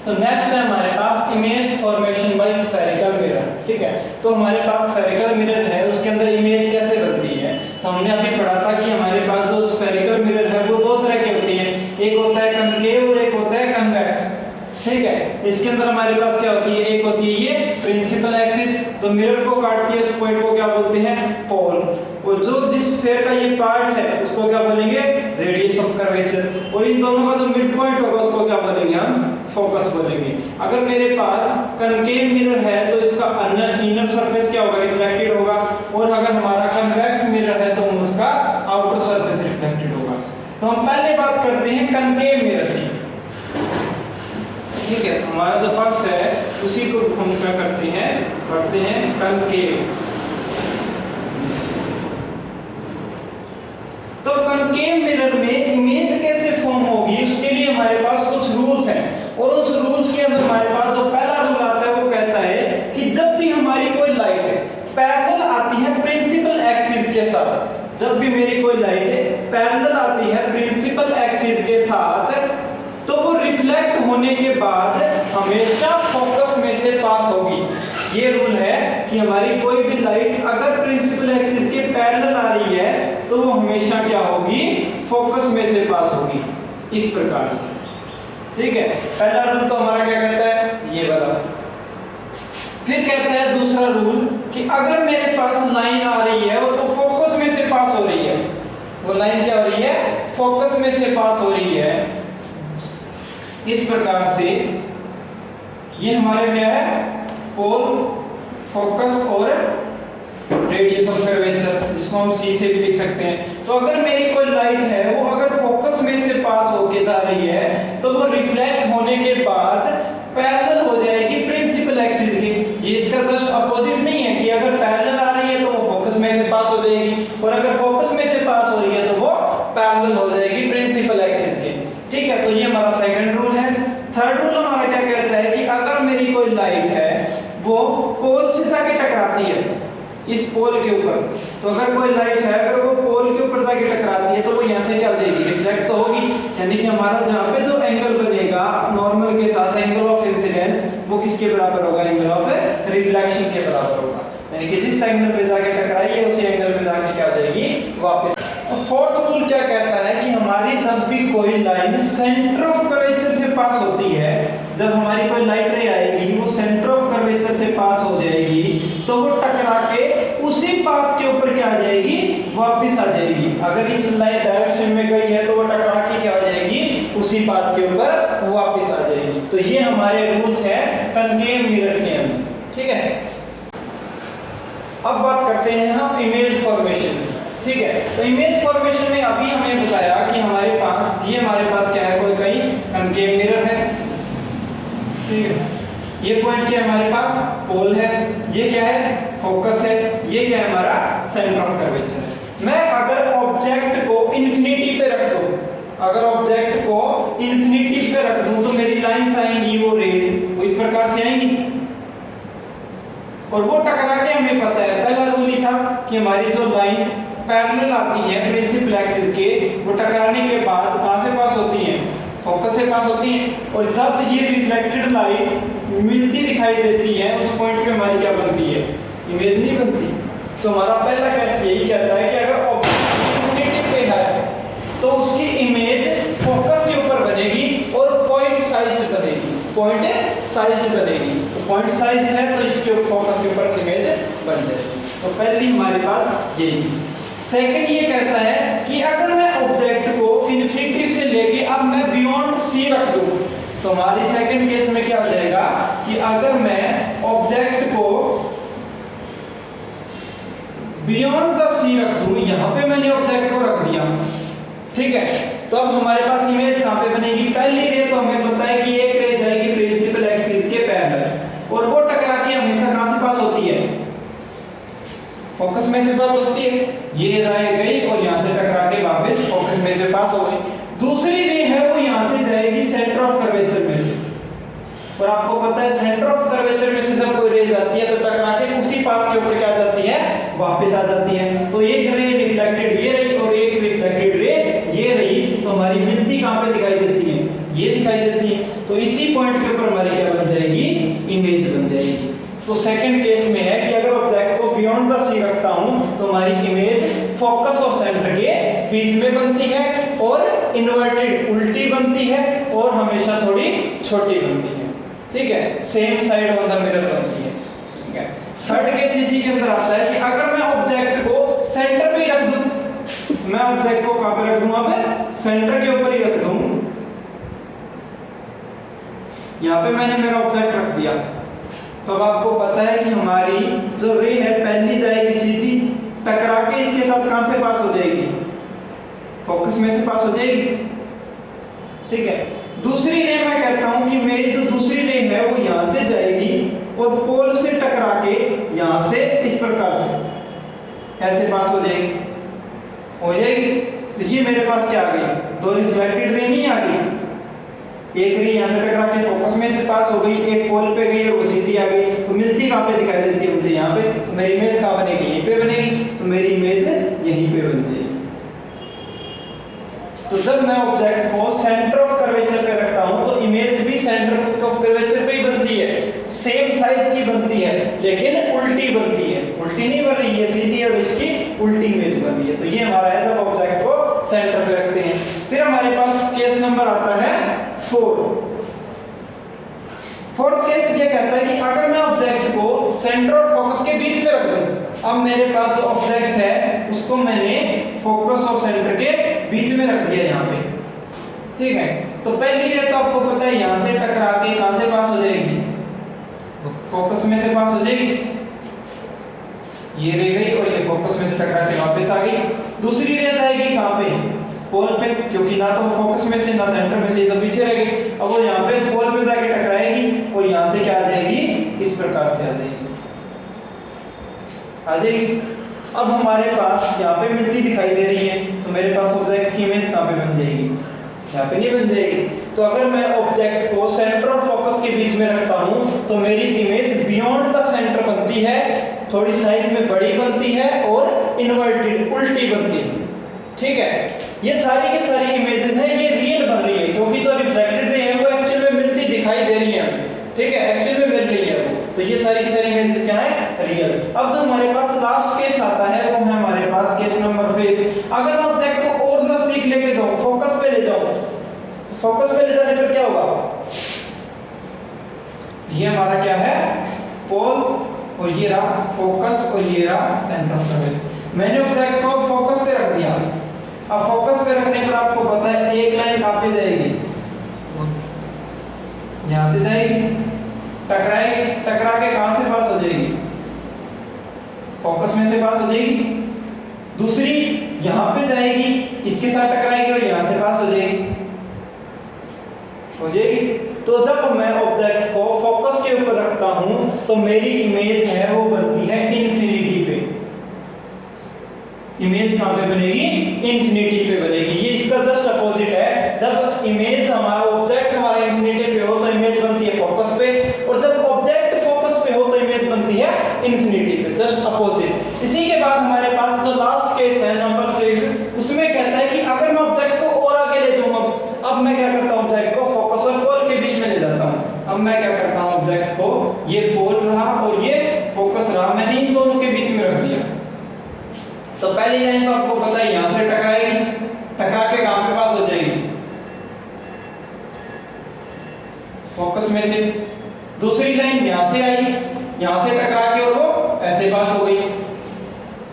तो नेक्स्ट है हमारे पास image formation by spherical mirror. ठीक है, तो हमारे पास स्फेरिकल मिरर है, उसके अंदर इमेज कैसे बनती है। तो हमने अभी पढ़ा था कि हमारे पास जो स्फेरिकल मिरर है वो दो तरह के होते हैं, एक होता है कनकेव और एक होता है कन्वेक्स। ठीक है, इसके अंदर हमारे पास क्या होती है, एक होती है ये प्रिंसिपल एक्सिस, तो मिरर को काटती है, उस पॉइंट को क्या बोलते हैं, पोल। और जो जिस स्फीयर का ये पार्ट है उसको क्या बोलेंगे, रेडियस ऑफ कर्वेचर। और इन दोनों का जो मिड पॉइंट होगा उसको क्या बोलेंगे, हम फोकस बोलेंगे। अगर मेरे पास कनकेव मिरर है तो इसका इनर सरफेस क्या होगा, रिफ्लेक्टेड होगा, और अगर हमारा कन्वेक्स मिरर है तो उसका आउटर सरफेस रिफ्लेक्टेड होगा। तो हम पहले बात करते हैं कनकेव मिरर की। ठीक है, हमारा जो फर्स्ट है उसी को हम क्या करते हैं, पढ़ते हैं कनकेव। तो कनकेव मिरर में इमेज कैसे फॉर्म होगी उसके लिए हमारे पास कुछ रूल्स हैं, और उस रूल्स के अंदर हमारे पास जो पहला रूल आता है वो कहता है कि जब भी हमारी कोई लाइट पैरेलल आती है प्रिंसिपल एक्सिस के साथ, जब भी मेरी कोई लाइट पैरेलल आती है प्रिंसिपल एक्सिस के साथ, तो वो रिफ्लेक्ट होने के बाद हमेशा फोकस में से पास होगी। ये रूल है कि हमारी कोई भी लाइट अगर प्रिंसिपल एक्सिस के पैरेलल आ रही है तो वो हमेशा क्या होगी, फोकस में से पास होगी, इस प्रकार से। ठीक है, पहला रूल तो हमारा क्या कहता है, ये वाला। फिर कहता है दूसरा रूल कि अगर मेरे पास लाइन आ रही है और वो फोकस में से पास हो रही है, वो लाइन क्या हो रही है, फोकस में से पास हो रही है, इस प्रकार से ये हमारे क्या है, पोल, फोकस और रेडियस ऑफ कर्वेचर, जिसको हम सी से भी लिख सकते हैं। तो अगर मेरी कोई लाइट है वो अगर फोकस में से पास होके जा रही है तो वो रिफ्लेक्ट होने के बाद पैरेलल हो जाएगी प्रिंसिपल एक्सिस के। ये इसका जस्ट अपोजिट नहीं है कि अगर पैरेलल आ रही है तो वो फोकस में से पास हो जाएगी, और अगर फोकस में से पास हो रही है तो वो पैरेलल हो जाएगी प्रिंसिपल एक्सिस के। ठीक है, तो ये हमारा सेकंड रूल है। थर्ड रूल हमारा क्या कहता है कि अगर मेरी कोई लाइट है वो पोल से जाके टकराती है इस पोल के ऊपर, तो अगर कोई लाइट है अगर वो पोल के ऊपर जाके टकराती है तो वो यहाँ से क्या हो जाएगी, रिफ्लेक्ट तो होगी, यानी कि हमारा जहाँ पे जो एंगल बनेगा नॉर्मल के साथ एंगल ऑफ इंसिडेंस वो किसके बराबर होगा, एंगल ऑफ रिफ्लेक्शन के बराबर होगा, यानी कि जिस एंगल पे जाके टकराई है उसी एंगल पे जाके क्या हो जाएगी, वापस। तो फोर्थ रूल क्या कहता है कि हमारी जब भी कोई लाइन सेंटर ऑफ कर्वेचर से पास होती है, जब हमारी कोई लाइट रे आएगी वो सेंटर ऑफ कर्वेचर से पास हो जाएगी तो वो टकरा के उसी पाथ के ऊपर क्या आ जाएगी, वापस आ जाएगी। अगर इस लाइट डायरेक्शन में गई है तो वो टकरा के क्या हो जाएगी, उसी पाथ के ऊपर वापस आ जाएगी। तो ये हमारे रूल्स है कनकेव मिरर के अंदर। ठीक है, अब बात करते हैं हम इमेज फॉर्मेशन। ठीक है, तो इमेज फॉर्मेशन में अभी हमें बताया कि हमारे पास ये हमारे पास क्या है, कोई कहीं कनकेव मिरर है। ठीक है, ये पॉइंट क्या है हमारे पास, पोल है, ये क्या है, फोकस है, ये क्या है हमारा सेंटर ऑफ कर्वेचर है। मैं अगर ऑब्जेक्ट को इंफिनिटी पे रख दूं, अगर ऑब्जेक्ट को इंफिनिटी पे रख दूं तो मेरी लाइंस आएंगी, वो रेज वो इस प्रकार से आएंगी, और वो टकरा के हमें पता है पहला रूल ही था कि हमारी जो लाइन पैरेलल आती है प्रिंसिपल एक्सिस के, वो टकराने के बाद कहां से पास होती है, फोकस से पास होती है, और जब ये रिफ्लेक्टेड लाइट मिलती दिखाई देती है उस पॉइंट पे हमारी क्या बनती है, इमेज नहीं बनती। तो हमारा पहला केस यही कहता है कि अगर ऑब्जेक्ट इंफिनिटी पे है तो उसकी इमेज फोकस के ऊपर बनेगी और पॉइंट साइज्ड बनेगी, पॉइंट साइज्ड बनेगी। तो पॉइंट साइज्ड है तो इसके फोकस के ऊपर इमेज बन जाएगी। तो पहली हमारे पास यही। सेकंड ये कहता है कि अगर मैं ऑब्जेक्ट को इंफिनिटी से लेके अब मैं बियॉन्ड सी रख दूं, तो हमारी सेकंड केस में क्या हो जाएगा कि अगर मैं ऑब्जेक्ट को बियॉन्ड द सी रख दूं, यहां पे मैंने ऑब्जेक्ट को रख दिया, ठीक है, तो अब हमारे पास इमेज कहां पे बनेगी, पहली रे तो हमें पता है कि एक रे जाएगी प्रिंसिपल एक्सिस के पैरेलल, और वो टकरा के हमेशा कहां से पास होती है, फोकस में से पास होती है। ये रे गई और यहां से टकरा के वापस फोकस में से पास हो गई। दूसरी रे है वो यहां से जाएगी सेंटर ऑफ कर्वेचर में से, और आपको पता है सेंटर ऑफ कर्वेचर में से जब कोई रे जाती है तो टकरा के उसी पाथ के ऊपर क्या जाती है, वापस आ जाती है। तो एक रे रिफ्लेक्टेड ये रही और एक रिफ्लेक्टेड रे ये रही, तो हमारी मिलती कहां पे दिखाई देती है, ये दिखाई देती है। तो तो इसी पॉइंट के ऊपर हमारी क्या बन जाएगी, इमेज बन जाएगी। तो सेकंड केस में है कि अगर ऑब्जेक्ट को बियॉन्ड द सी रखता हूं तो हमारी इमेज फोकस और सेंटर के बीच में बनती है और इन्वर्टेड उल्टी बनती है और हमेशा थोड़ी छोटी बनती है, ठीक है, same side on the mirror बनती है, ठीक है। थर्ड केस इसी के अंदर आता है कि अगर मैं ऑब्जेक्ट को सेंटर पे ही रख दूं, मैं ऑब्जेक्ट को कहां पे रख दूं, वहां पे सेंटर के ऊपर ही रख दूं, यहां पे मैंने मेरा ऑब्जेक्ट रख दिया, तो अब आपको पता है कि हमारी जो रे है पहली जाएगी सीधी टकरा के इसके साथ कहां से पास हो जाएगी, फोकस में से पास हो जाएगी, ठीक है। दूसरी रे मैं कहता हूं कि मेरी जो दूसरी रे है वो यहां से जाएगी और पोल से टकरा के यहां से इस प्रकार से ऐसे पास हो जाएगी, तो ये मेरे पास क्या आ गई, दो रिफ्लेक्टेड रे नहीं आ गई, एक रे यहां से टकरा के फोकस में से पास हो गई, एक पोल पे गई और वो सीधी आ गई, तो मिलती कहां पे दिखाई देती है मुझे, यहां पे, तो मेरी इमेज कहां बनेगी, यहीं पे बनेगी, तो मेरी इमेज यहीं पे बन जाएगी। तो जब मैं ऑब्जेक्ट को सेंटर ऑफ कर्वेचर पे रखता हूं तो इमेज भी सेंटर ऑफ कर्वेचर पे ही बनती है, सेम साइज की बनती है, लेकिन उल्टी बनती है, उल्टी नहीं बन रही है, सीधी और इसकी उल्टी इमेज बन रही है। तो ये हमारा है जब ऑब्जेक्ट को सेंटर पे रखते हैं। फिर हमारे पास केस नंबर आता है 4। फोर्थ केस ये कहता है कि अगर मैं ऑब्जेक्ट को सेंटर और फोकस के बीच में रख दूं, अब मेरे पास जो ऑब्जेक्ट है उसको मैंने फोकस और सेंटर के बीच में रख दिया यहाँ पे, ठीक है। तो पहली रे तो आपको पता है यहाँ से टकरा के कहां से पास हो जाएगी, फोकस में से पास हो जाएगी, ये रे गई और ये फोकस में से टकरा के वापस आ गई। दूसरी रे जाएगी कहां पे, पोल पे, क्योंकि ना तो फोकस में से ना सेंटर में से, तो पीछे रह गई, अब वो यहाँ पे पोल पे जाके टकराएगी और यहाँ से क्या आ जाएगी, इस प्रकार से आ जाएगी। अब हमारे पास यहाँ पे मिलती दिखाई दे रही है, तो मेरे पास ऑब्जेक्ट की इमेज कहाँ पे बन जाएगी, यहाँ पे नहीं बन जाएगी। तो अगर मैं ऑब्जेक्ट को सेंटर और फोकस के बीच में रखता हूँ तो मेरी इमेज बियॉन्ड द सेंटर बनती है, थोड़ी साइज में बड़ी बनती है और इन्वर्टेड उल्टी बनती है, ठीक है। ये सारी की सारी इमेजेस हैं, ये रियल बन रही है क्योंकि जो रिफ्लेक्टेड रे है वो एक्चुअल में मिलती दिखाई दे रही है, ठीक है, एक्चुअल में मिल रही है वो, तो ये सारी की सारी इमेजेस क्या है, रियल। अब जो हमारे पास लास्ट केस आता है वो है हमारे पास केस नंबर 5। अगर मैं ऑब्जेक्ट को और नजदीक लेके जाऊं, फोकस पे ले जाऊं, तो फोकस पे ले जाने पर क्या होगा, ये हमारा क्या है, पोल, और ये रहा फोकस और ये रहा सेंटर ऑफ कर्वेचर। मैंने ऑब्जेक्ट को फोकस पे रख दिया, अब फोकस पे रखने पर आपको पता है एक लाइन कहां पे जाएगी, यहां से जाएगी, टकराएगी, टकरा के कहां से पास हो जाएगी, फोकस में से पास हो जाएगी। दूसरी यहां पे जाएगी, इसके साथ टकराएगी और यहां से पास हो जाएगी, हो जाएगी। तो जब मैं ऑब्जेक्ट को फोकस के ऊपर रखता हूं तो मेरी इमेज है वो बनती है इंफिनिटी पे, इमेज कहां पे बनेगी, इंफिनिटी पे बनेगी। ये इसका जस्ट अपोजिट है, जब इमेज हमारा ऑब्जेक्ट हमारा इंफिनिटी पे हो तो इमेज बनती है फोकस पे, और जब ऑब्जेक्ट फोकस पे हो तो इमेज बनती है इंफिनिटी पे, जस्ट अपोजिट। इसी के बाद हमारे पास जो लास्ट केस है नंबर 6, उसमें कहता है कि अगर मैं ऑब्जेक्ट को और आगे ले जाऊं, अब मैं क्या करता हूं, ऑब्जेक्ट को फोकस और पोल के बीच में ले जाता हूं। अब मैं क्या करता हूं, ऑब्जेक्ट को, ये पोल रहा और ये फोकस रहा, मैंने इन दोनों के बीच में रख दिया। तो पहली लाइन तो आपको पता है यहां से टकराएगी, टकरा के कहां पे पास हो जाएगी, फोकस में से। दूसरी लाइन यहां से आई, यहां से टकरा के और वो ऐसे पास हो गई।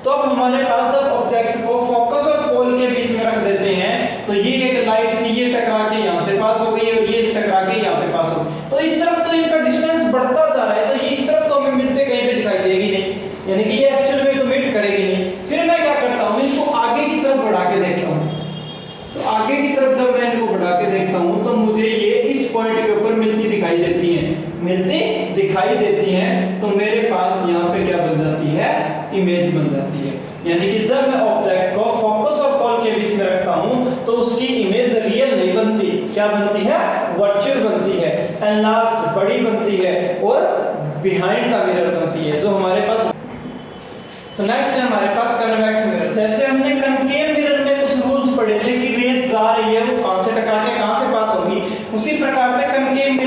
तो अब हमारे पास जब ऑब्जेक्ट को फोकस और पोल के बीच में रख देते हैं तो ये एक लाइट थी, ये टकरा के यहां से पास हो गई और ये टकरा के यहां पे पास हो गई। तो इस तरफ तो इनका डिस्टेंस बढ़ता जा रहा है, तो ये इस तरफ तो हमें मिलते कहीं पे दिखाई देगी नहीं, यानी कि ये एक्चुअल में तो मीट करेगी नहीं। फिर मैं क्या करता हूं, इनको आगे की तरफ बढ़ा के देखता हूं। तो आगे की तरफ जब मैं इनको बढ़ा के देखता हूं तो मुझे ये इस पॉइंट के ऊपर मिलती दिखाई देती हैं, मिलती दिखाई देती हैं। तो मेरे पास यहाँ पे क्या बन जाती है, इमेज बन जाती है। यानी कि जब मैं ऑब्जेक्ट को फोकस और पोल के बीच में रखता हूं तो उसकी इमेज रियल नहीं बनती, क्या बनती है, वर्चुअल बनती है, एनलार्ज्ड बड़ी बनती है और बिहाइंड द मिरर बनती है, जो हमारे पास। तो नेक्स्ट है हमारे पास कन्वेक्स मिरर। जैसे हमने कनकेव मिरर में कुछ रूल्स पढ़े थे कि रेस जा रही है वो कहां से टकरा के कहां से पास होगी, उसी प्रकार से कनकेव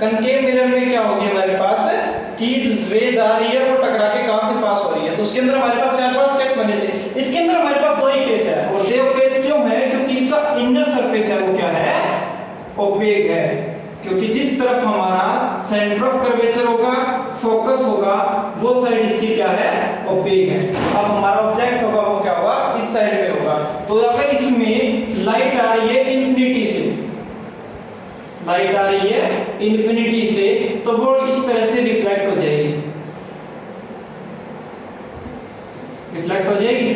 कनकेव मिरर में क्या होगी हमारे पास कि रेज आ रही है, वो टकरा के कहां से पास हो रही है। तो उसके अंदर हमारे पास 4-5 केस बने थे, इसके अंदर हमारे पास 2 ही केस है। और 2 केस क्यों है? क्योंकि इसका इनर सरफेस है वो क्या है? ओपेक है। क्योंकि जिस तरफ हमारा सेंटर ऑफ कर्वेचर होगा, फोकस होगा, वो साइड इसकी क्या है? ओपेक है। अब हमारा ऑब्जेक्ट होगा वो क्या होगा? इस साइड में होगा। तो अगर इसमें लाइट आ रही है इन्फिनिटी से, लाइट आ रही है इन्फिनिटी से, तो वो इस तरह से रिफ्लेक्ट हो जाएगी, रिफ्लेक्ट हो जाएगी।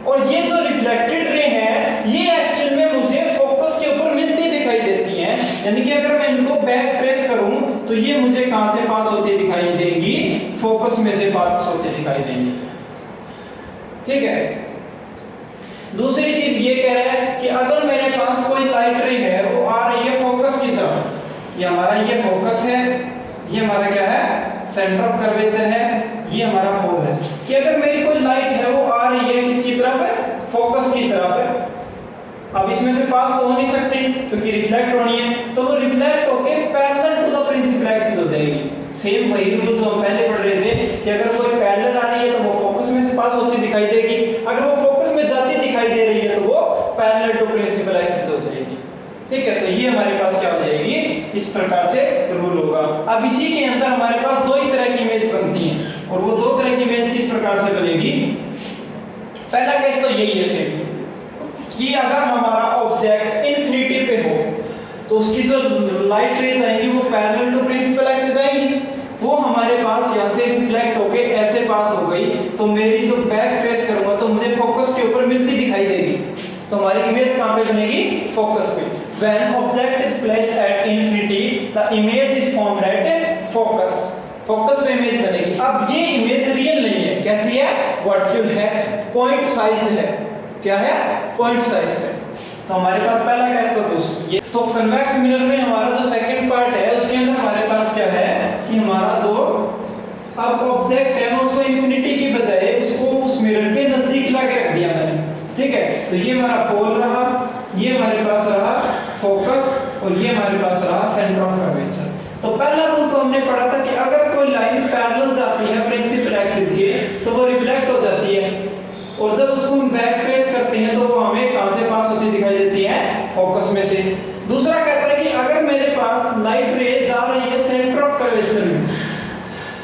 और ये जो रिफ्लेक्टेड रे है, ये एक्चुअल में मुझे फोकस के ऊपर मिलती दिखाई देती है। यानी कि अगर मैं इनको बैक ट्रेस करूं तो ये मुझे कहां से पास होती दिखाई देगी? फोकस में से पास होती दिखाई देगी। ठीक है। दूसरी चीज ये कह रहा है कि अगर मेरे पास कोई लाइट रे है, वो आ रही है फोकस की तरफ, ये हमारा ये फोकस है, ये हमारा क्या है? सेंटर ऑफ कर्वेचर है, ये हमारा पोल है। कि अगर मेरी कोई लाइट है वो आ रही है किसकी तरफ है? फोकस की तरफ है। अब इसमें से पास तो हो नहीं सकती क्योंकि रिफ्लेक्ट होनी है, तो वो रिफ्लेक्ट होके parallel to the principal axis हो जाएगी। सेम वही रूल जो हम पहले पढ़ रहे थे कि अगर कोई पैरेलल आ रही है तो वो फोकस में से पास होती दिखाई देगी, अगर वो फोकस में जाती दिखाई दे रही है तो वो पैरेलल टू प्रिंसिपल एक्सिस हो जाएगी। ठीक है। तो ये हमारे पास क्या हो जाएगी? इस प्रकार से रूल होगा। अब इसी के अंदर हमारे पास 2 ही तरह की इमेज बनती हैं, और वो 2 तरह की इमेज किस प्रकार से बनेगी? पहला केस तो यही है सेम कि अगर हमारा ऑब्जेक्ट इन्फिनिटी पे हो तो उसकी जो लाइट रेज आएंगी वो पैरेलल टू प्रिंसिपल एक्सिस आएंगी, वो हमारे पास यहाँ से रिफ्लेक्ट होके ऐसे पास हो गई, तो मेरी जो बैक ट्रेस करूंगा तो मुझे फोकस के ऊपर मिलती दिखाई देगी। तो हमारी इमेज कहां पे बनेगी? फोकस पे। When object is placed at infinity, the image is formed at focus. Focus पे इमेज बनेगी। अब ये इमेज रियल नहीं है, कैसी है? वर्चुअल है, पॉइंट साइज्ड है। क्या है? पॉइंट साइज्ड है। तो हमारे पास पहला केस तो दोस्त ये। तो कन्वेक्स मिरर में हमारा जो सेकंड पार्ट है उसके अंदर हमारे पास क्या है कि हमारा जो अब ऑब्जेक्ट है उसको इन्फिनिटी की बजाय उसको उस मिरर के नजदीक ला के रख दिया मैंने। ठीक है। तो ये हमारा पोल रहा, ये हमारे पास रहा फोकस, और ये हमारे पास रहा सेंटर ऑफ कर्वेचर। तो पहला रूल तो हमने पढ़ा था कि अगर कोई लाइन पैरेलल जाती है प्रिंसिपल एक्सिस के तो वो रिफ्लेक्ट हो जाती है, और जब उसको हम बैक ट्रेस करते हैं तो वो हमें कहां से पास होती दिखाई देती है? फोकस में से। दूसरा कहता है कि अगर मेरे पास लाइट रेज आ रही है सेंटर ऑफ कर्वेचर में,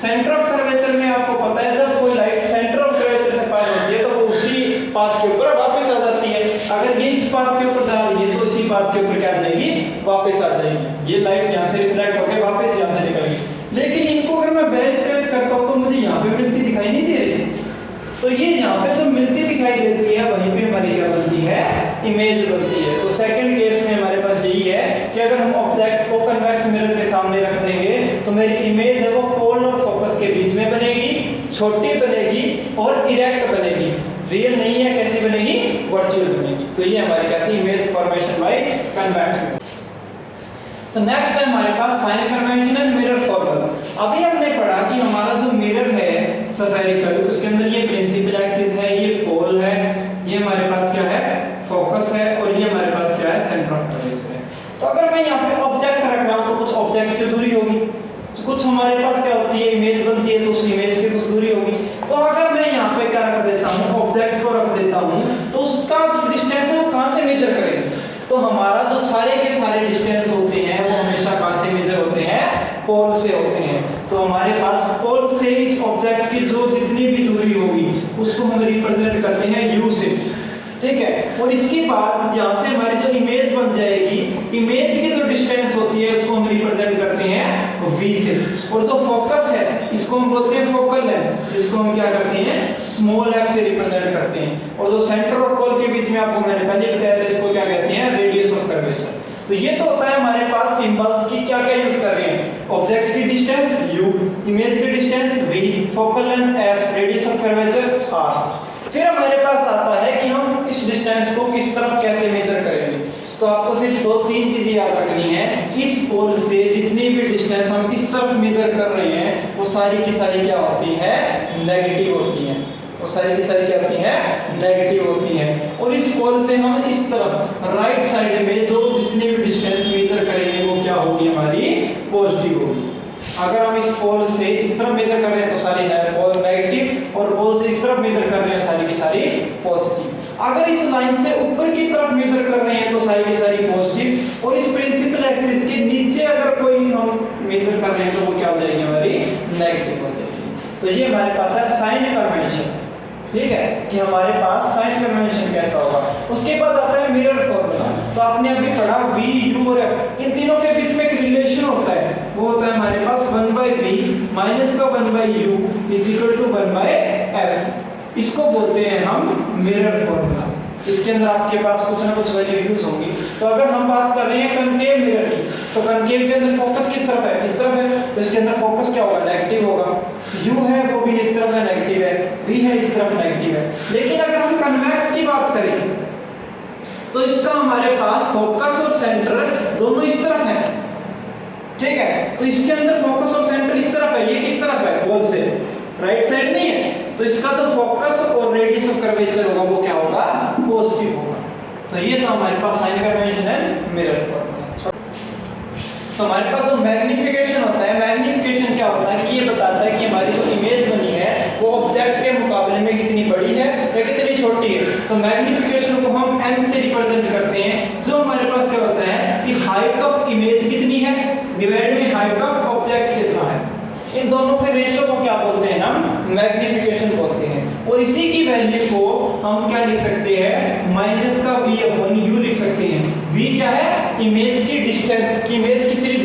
सेंटर ऑफ कर्वेचर में आपको पता है जब कोई लाइट सेंटर ऑफ कर्वेचर से पास होती है तो वो उसी पाथ के ऊपर वापस आ जाती है। अगर ये इस पाथ के ऊपर जा रही है तो इसी पाथ के ऊपर क्या आ जाएगी? वापस आ जाएगी। ये लाइट यहाँ से रिफ्लेक्ट होकर वापस यहाँ से निकलेगी। लेकिन इनको अगर मैं बैक ट्रेस करता हूँ तो मुझे यहाँ पे मिलती दिखाई नहीं दे रही, तो ये यहाँ पे जो मिलती दिखाई देती है वहीं पे हमारी क्या बनती है? इमेज बनती है। तो सेकंड केस में हमारे पास यही है कि अगर हम ऑब्जेक्ट को कन्वेक्स मिरर के सामने रख देंगे तो मेरी इमेज है वो पोल और फोकस के बीच में बनेगी, छोटी बनेगी और इरेक्ट बनेगी। रियल नहीं है, कैसी बनेगी? वर्चुअल बनेगी। तो ये हमारी क्या थी? Image formation by convex mirror. तो नेक्स्ट है हमारे पास sign convention and mirror formula. अभी हमने पढ़ा कि हमारा जो मिरर है स्फेरिकल, उसके अंदर ये प्रिंसिपल एक्सिस है, ये पोल है, ये हमारे पास क्या है? फोकस है, और ये हमारे पास क्या है? सेंटर ऑफ कर्वेचर है। तो अगर मैं यहाँ पे ऑब्जेक्ट रख रहा हूँ तो कुछ ऑब्जेक्ट की दूरी होगी, कुछ हमारे पास क्या होती है? इमेज बनती है, तो उस इमेज की कुछ दूरी होगी। तो अगर मैं यहाँ पे क्या रख देता हूँ? ऑब्जेक्ट को रख देता हूँ, तो उसका जो डिस्टेंस है वो कहाँ से मेजर करेंगे? तो हमारा जो सारे के सारे डिस्टेंस होते हैं वो हमेशा कहाँ से मेजर होते हैं? पोल से होते हैं। तो हमारे पास पोल से इस ऑब्जेक्ट की जो जितनी भी दूरी होगी उसको हम रिप्रेजेंट करते हैं यू से। ठीक है। और इसके बाद यहाँ से हमारी जो इमेज बन जाएगी, इमेज की जो डिस्टेंस होती है उसको हम रिप्रेजेंट करते हैं v से। और जो फोकस है इसको हम बोलते हैं फोकल लेंथ, जिसको हम क्या करते हैं? स्मॉल f से रिप्रेजेंट करते हैं। और जो सेंटर और पोल के बीच में आपको मैंने पहले बताया था इसको क्या कहते हैं? Radius of curvature. तो ये तो होता है हमारे पास सिंबल्स की क्या क्या यूज कर रहे हैं? ऑब्जेक्ट की डिस्टेंस u, इमेज की distance v, focal length f, radius of curvature r। फिर हमारे पास आता है कि हम इस डिस्टेंस को किस तरफ कैसे मेजर करेंगे। तो आपको सिर्फ 2-3 चीजें याद रखनी है। इस पोल से जितनी भी डिस्टेंस हम इस तरफ मेजर कर रहे हैं वो सारी की सारी क्या होती है? नेगेटिव होती हैं। वो सारी की सारी क्या होती है? नेगेटिव होती हैं। और इस पोल से हम इस तरफ राइट साइड में जो जितनी भी डिस्टेंस मेजर करेंगे वो क्या क्या होगी हमारी, पॉजिटिव होगी। अगर हम इस पोल से इस तरफ मेजर कर रहे हैं तो सारी नेगेटिव, और पोल से इस तरफ मेजर कर रहे हैं सारी की सारी पॉजिटिव। अगर इस लाइन से ऊपर की तरफ मेजर कर रहे हैं तो सारी की सारी पॉजिटिव, और इस प्रिंसिपल एक्सिस के नीचे अगर कोई हम मेजर कर रहे हैं तो वो क्या हो जाएगी, हमारी नेगेटिव हो जाएगी। तो ये हमारे पास है साइन कन्वेंशन, ठीक है, कि हमारे पास साइन कन्वेंशन कैसा होगा। उसके बाद आता है मिरर फॉर्मूला। तो आपने अभी पढ़ा V, U और F, इन तीनों के बीच में एक रिलेशन होता है, वो होता है हमारे पास 1/V माइनस का 1/U is equal to 1/F। इसको बोलते हैं हम मिरर फॉर्मूला। इसके अंदर आपके पास कुछ ना कुछ वैल्यू यूज होंगी। तो अगर हम बात कर रहे हैं कनकेव मिरर की, तो कनकेव के अंदर फोकस किस तरफ है, इस तरफ है, तो इसके अंदर फोकस क्या होगा, नेगेटिव होगा। U है वो भी इस तरफ है, नेगेटिव है। V है इस तरफ, नेगेटिव है। लेकिन अगर हम कन्वेक्स की बात करें तो इसका हमारे पास फोकस और सेंटर दोनों इस तरफ है, ठीक है। तो इसके अंदर फोकस और सेंटर इस तरफ है, ये किस तरफ है, पोल से राइट साइड नहीं है, तो इसका तो फोकस और रेडियस ऑफ कर्वेचर होगा वो क्या होगा, पॉजिटिव होगा। तो ये तो हमारे पास साइन कन्वेंशन है, मिरर फॉर्मूला। तो हमारे पास जो मैग्निफिकेशन होता है, मैग्निफिकेशन क्या होता है कि ये बताता है कि हमारी जो इमेज बनी है वो ऑब्जेक्ट के मुकाबले में कितनी बड़ी है या कितनी छोटी है। तो मैग्निफिकेशन को हम m से रिप्रेजेंट करते हैं, जो हमारे पास क्या होता है कि हाइट ऑफ इमेज कितनी है डिवाइड में हाइट ऑफ ऑब्जेक्ट कितना है। इन दोनों के रेशियो को क्या बोलते हैं, हम मैग्निफिकेशन बोलते हैं। और इसी की वैल्यू को हम क्या लिख सकते हैं, माइनस का V/U लिख सकते हैं। V क्या है, इमेज की डिस्टेंस, की इमेज कितनी